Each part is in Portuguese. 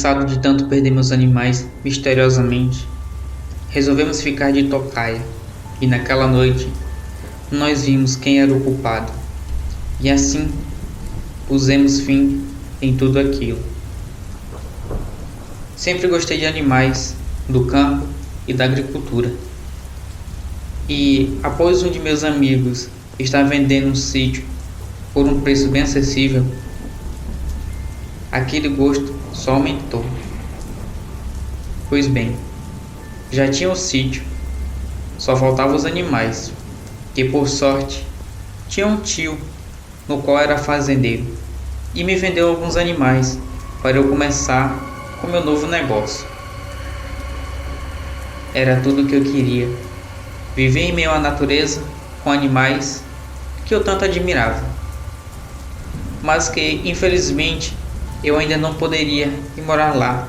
Cansado de tanto perder meus animais misteriosamente, resolvemos ficar de tocaia, e naquela noite nós vimos quem era o culpado, e assim pusemos fim em tudo aquilo. Sempre gostei de animais, do campo e da agricultura. E após um de meus amigos estar vendendo um sítio por um preço bem acessível, aquele gosto só aumentou. Pois bem, já tinha o sítio, só faltavam os animais, que por sorte tinha um tio no qual era fazendeiro e me vendeu alguns animais para eu começar com meu novo negócio. Era tudo o que eu queria, viver em meio à natureza com animais que eu tanto admirava, mas que infelizmente eu ainda não poderia ir morar lá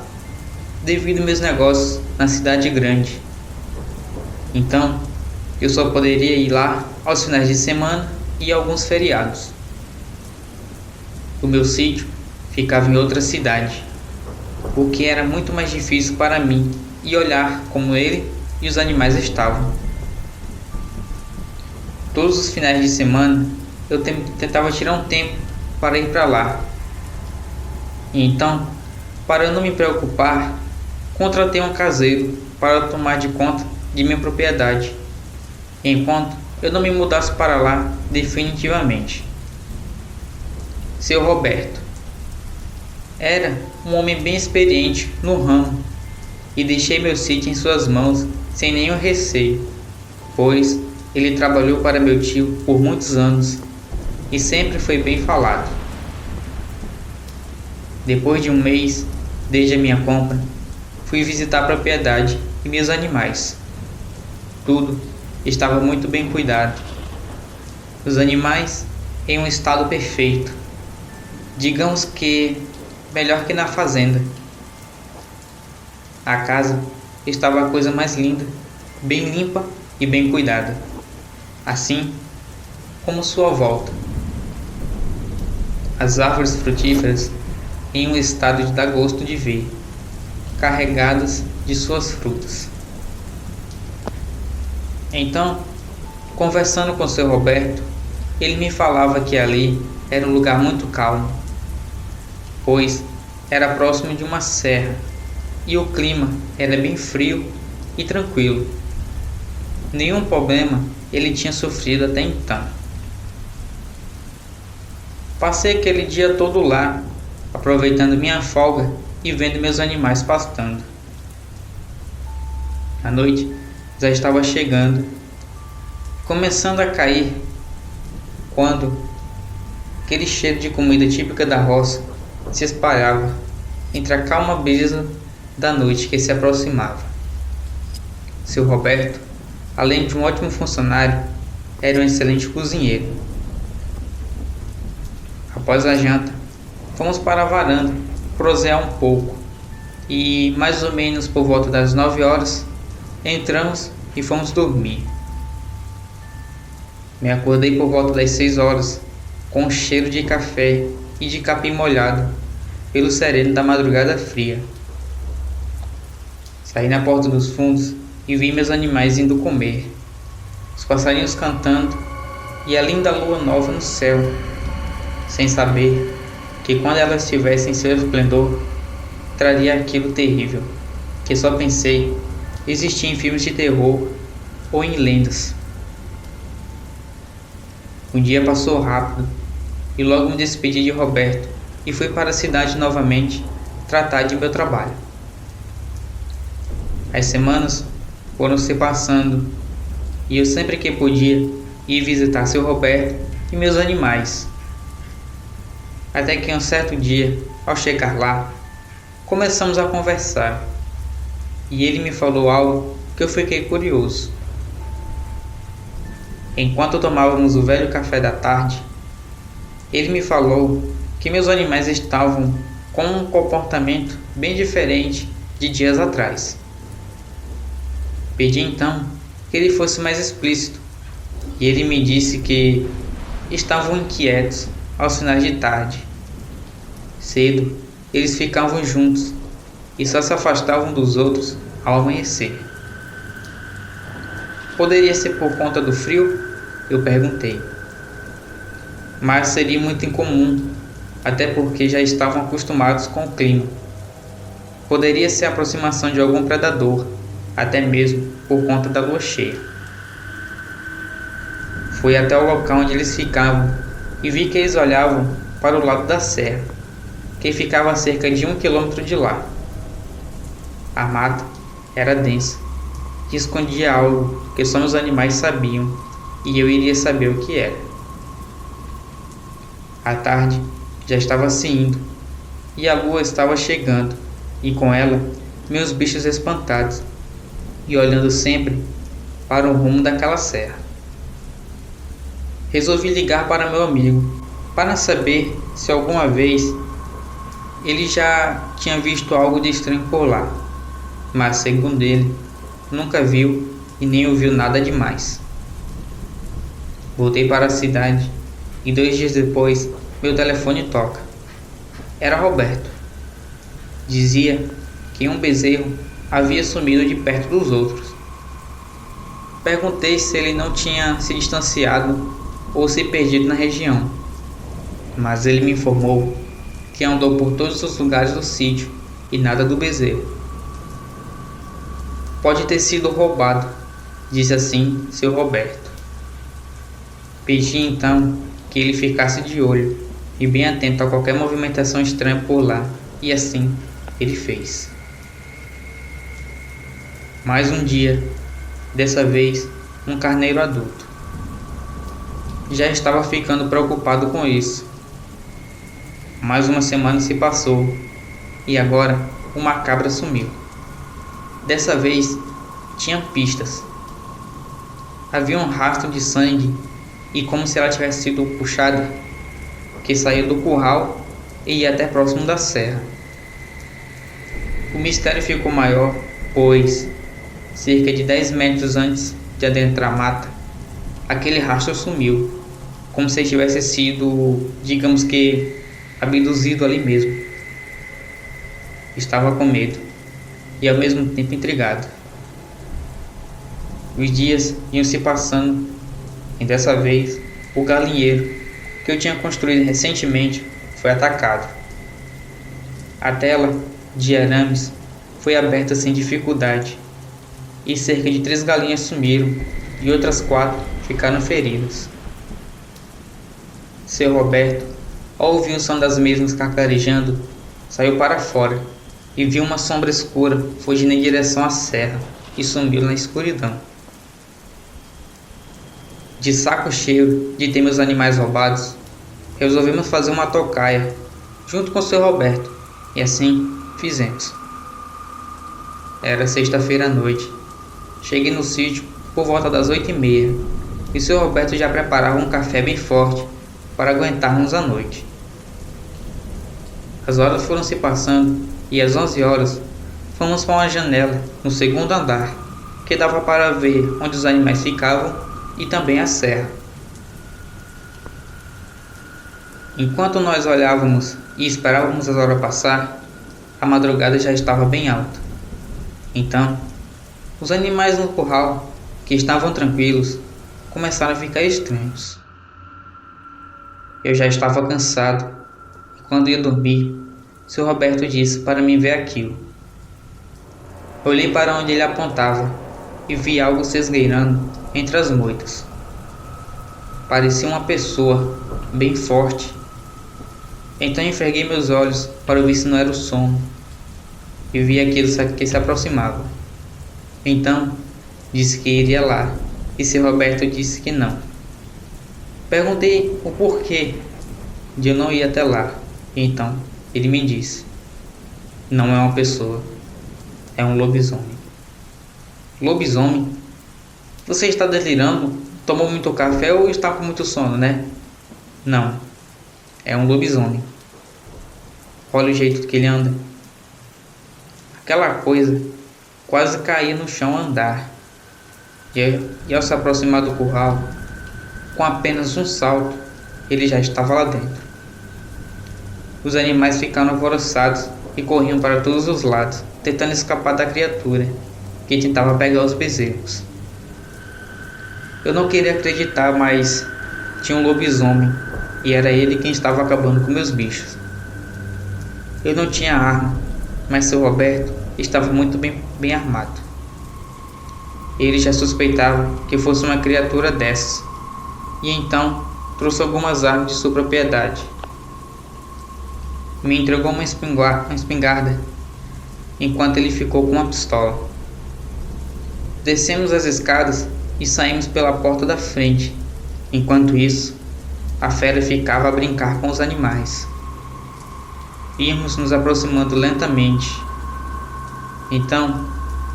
devido aos meus negócios na cidade grande. Então eu só poderia ir lá aos finais de semana e alguns feriados. O meu sítio ficava em outra cidade, o que era muito mais difícil para mim ir olhar como ele e os animais estavam. Todos os finais de semana eu tentava tirar um tempo para ir para lá. E então, para eu não me preocupar, contratei um caseiro para tomar de conta de minha propriedade, enquanto eu não me mudasse para lá definitivamente. Seu Roberto era um homem bem experiente no ramo e deixei meu sítio em suas mãos sem nenhum receio, pois ele trabalhou para meu tio por muitos anos e sempre foi bem falado. Depois de um mês desde a minha compra, fui visitar a propriedade e meus animais. Tudo estava muito bem cuidado. Os animais em um estado perfeito, digamos que melhor que na fazenda. A casa estava a coisa mais linda, bem limpa e bem cuidada, assim como sua volta. As árvores frutíferas em um estado de dar gosto de ver, carregadas de suas frutas. Então, conversando com seu Roberto, ele me falava que ali era um lugar muito calmo, pois era próximo de uma serra e o clima era bem frio e tranquilo. Nenhum problema ele tinha sofrido até então. Passei aquele dia todo lá, aproveitando minha folga e vendo meus animais pastando. A noite já estava chegando, começando a cair, quando aquele cheiro de comida típica da roça se espalhava entre a calma brisa da noite que se aproximava. Seu Roberto, além de um ótimo funcionário, era um excelente cozinheiro. Após a janta, fomos para a varanda prosear um pouco e, mais ou menos por volta das 9 horas, entramos e fomos dormir. Me acordei por volta das 6 horas com um cheiro de café e de capim molhado pelo sereno da madrugada fria. Saí na porta dos fundos e vi meus animais indo comer, os passarinhos cantando e a linda lua nova no céu, sem saber que quando ela estivesse em seu esplendor, traria aquilo terrível, que só pensei existia em filmes de terror ou em lendas. O dia passou rápido e logo me despedi de Roberto e fui para a cidade novamente tratar de meu trabalho. As semanas foram se passando e eu sempre que podia ia visitar seu Roberto e meus animais. Até que um certo dia, ao chegar lá, começamos a conversar e ele me falou algo que eu fiquei curioso. Enquanto tomávamos o velho café da tarde, ele me falou que meus animais estavam com um comportamento bem diferente de dias atrás. Pedi então que ele fosse mais explícito e ele me disse que estavam inquietos aos finais de tarde. Cedo, eles ficavam juntos e só se afastavam dos outros ao amanhecer. Poderia ser por conta do frio? Eu perguntei. Mas seria muito incomum, até porque já estavam acostumados com o clima. Poderia ser a aproximação de algum predador, até mesmo por conta da lua cheia. Fui até o local onde eles ficavam e vi que eles olhavam para o lado da serra, que ficava a cerca de 1 quilômetro de lá. A mata era densa e escondia algo que só os animais sabiam, e eu iria saber o que era. A tarde já estava se indo e a lua estava chegando, e com ela meus bichos espantados e olhando sempre para o rumo daquela serra. Resolvi ligar para meu amigo para saber se alguma vez ele já tinha visto algo de estranho por lá, mas segundo ele, nunca viu e nem ouviu nada demais. Voltei para a cidade e 2 dias depois meu telefone toca. Era Roberto. Dizia que um bezerro havia sumido de perto dos outros. Perguntei se ele não tinha se distanciado ou se perdido na região, mas ele me informou que andou por todos os lugares do sítio e nada do bezerro. Pode ter sido roubado, disse assim seu Roberto. Pedi então que ele ficasse de olho e bem atento a qualquer movimentação estranha por lá, e assim ele fez. Mais um dia, dessa vez um carneiro adulto. Já estava ficando preocupado com isso. Mais uma semana se passou e agora uma cabra sumiu. Dessa vez tinha pistas. Havia um rastro de sangue e como se ela tivesse sido puxada, que saía do curral e ia até próximo da serra. O mistério ficou maior, pois, cerca de 10 metros antes de adentrar a mata, aquele rastro sumiu, como se tivesse sido, digamos que, abduzido ali mesmo. Estava com medo e ao mesmo tempo intrigado. Os dias iam se passando e dessa vez o galinheiro que eu tinha construído recentemente foi atacado. A tela de arames foi aberta sem dificuldade e cerca de 3 galinhas sumiram e outras 4 ficaram feridas. Seu Roberto, ao ouvir o som das mesmas cacarejando, saiu para fora e viu uma sombra escura fugindo em direção à serra e sumiu na escuridão. De saco cheio de ter meus animais roubados, resolvemos fazer uma tocaia junto com seu Roberto, e assim fizemos. Era sexta-feira à noite. Cheguei no sítio por volta das 8h30 e seu Roberto já preparava um café bem forte para aguentarmos a noite. As horas foram se passando e às 11 horas fomos para uma janela no segundo andar que dava para ver onde os animais ficavam e também a serra. Enquanto nós olhávamos e esperávamos as horas passar, a madrugada já estava bem alta. Então, os animais no curral, que estavam tranquilos, começaram a ficar estranhos. Eu já estava cansado e quando ia dormir, seu Roberto disse para mim ver aquilo. Olhei para onde ele apontava e vi algo se esgueirando entre as moitas. Parecia uma pessoa bem forte. Então enxerguei meus olhos para ver se não era o sono e vi aquilo que se aproximava. Então disse que iria lá e seu Roberto disse que não. Perguntei o porquê de eu não ir até lá. Então ele me disse: não é uma pessoa, é um lobisomem. Lobisomem? Você está delirando? Tomou muito café ou está com muito sono, né? Não, é um lobisomem. Olha o jeito que ele anda. Aquela coisa quase caía no chão a andar. E ao se aproximar do curral, com apenas um salto, ele já estava lá dentro. Os animais ficaram alvoroçados e corriam para todos os lados, tentando escapar da criatura que tentava pegar os bezerros. Eu não queria acreditar, mas tinha um lobisomem e era ele quem estava acabando com meus bichos. Eu não tinha arma, mas seu Roberto estava muito bem armado. Ele já suspeitava que fosse uma criatura dessas, e então trouxe algumas armas de sua propriedade. Me entregou uma espingarda, enquanto ele ficou com uma pistola. Descemos as escadas e saímos pela porta da frente. Enquanto isso, a fera ficava a brincar com os animais. Íamos nos aproximando lentamente. Então,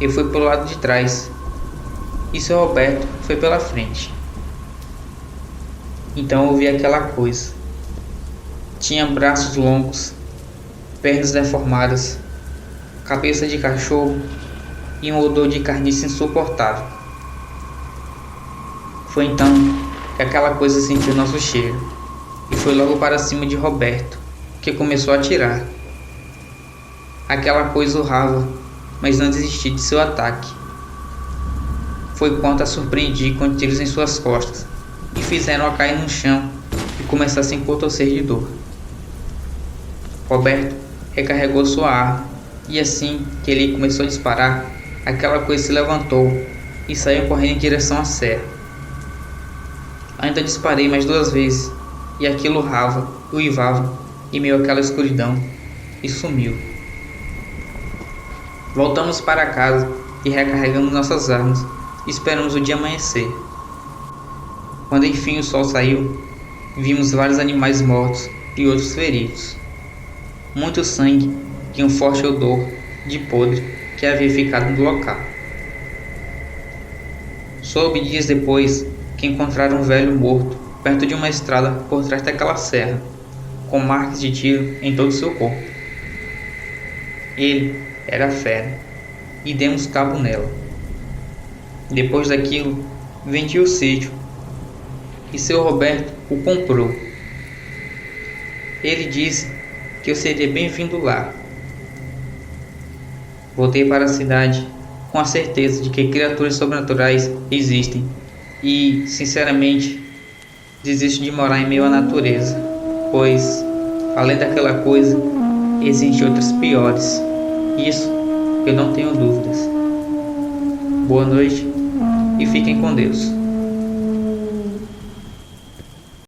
eu fui pelo lado de trás e seu Roberto foi pela frente. Então eu vi aquela coisa. Tinha braços longos, pernas deformadas, cabeça de cachorro e um odor de carniça insuportável. Foi então que aquela coisa sentiu nosso cheiro e foi logo para cima de Roberto, que começou a atirar. Aquela coisa urrava, mas não desisti de seu ataque. Foi quando a surpreendi com tiros em suas costas e fizeram-a cair no chão e começar a se contorcer de dor. Roberto recarregou sua arma e assim que ele começou a disparar, aquela coisa se levantou e saiu correndo em direção à serra. Ainda disparei mais 2 vezes e aquilo urrava, uivava em meio àquela escuridão e sumiu. Voltamos para casa e recarregamos nossas armas e esperamos o dia amanhecer. Quando enfim o sol saiu, vimos vários animais mortos e outros feridos. Muito sangue e um forte odor de podre que havia ficado no local. Soube dias depois que encontraram um velho morto perto de uma estrada por trás daquela serra, com marcas de tiro em todo o seu corpo. Ele era a fera, e demos cabo nela. Depois daquilo, vendi o sítio, e seu Roberto o comprou. Ele disse que eu seria bem-vindo lá. Voltei para a cidade com a certeza de que criaturas sobrenaturais existem e, sinceramente, desisto de morar em meio à natureza, pois, além daquela coisa, existem outras piores. Isso eu não tenho dúvidas. Boa noite e fiquem com Deus.